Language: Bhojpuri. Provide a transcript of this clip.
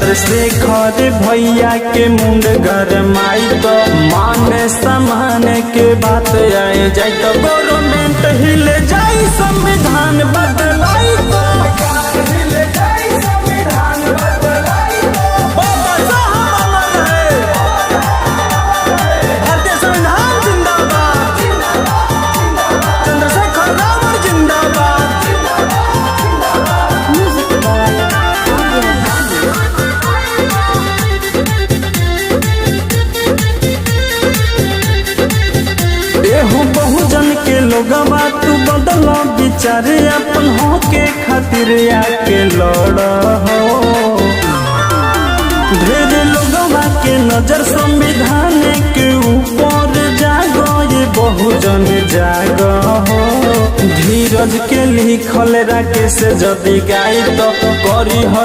चंद्रशेखर भैया के मुंड गरमाई तो माने सामाने के बात आए जाए तो गवर्नमेंट हिल जाई संविधान बदलाई तो बाबा साहब अमर है, भारतीय संविधान जिंदाबाद, चंद्रशेखर रावण जिंदाबाद। एहो बहुजन के लोगवा तू बदल विचार अपन हो के खातिर आके लड़ हो। ढेर लोगवा के नजर संविधान के ऊपर जागो ये बहुजन जाग हो। धीरज के लिखल राकेश जदि गाई तो करी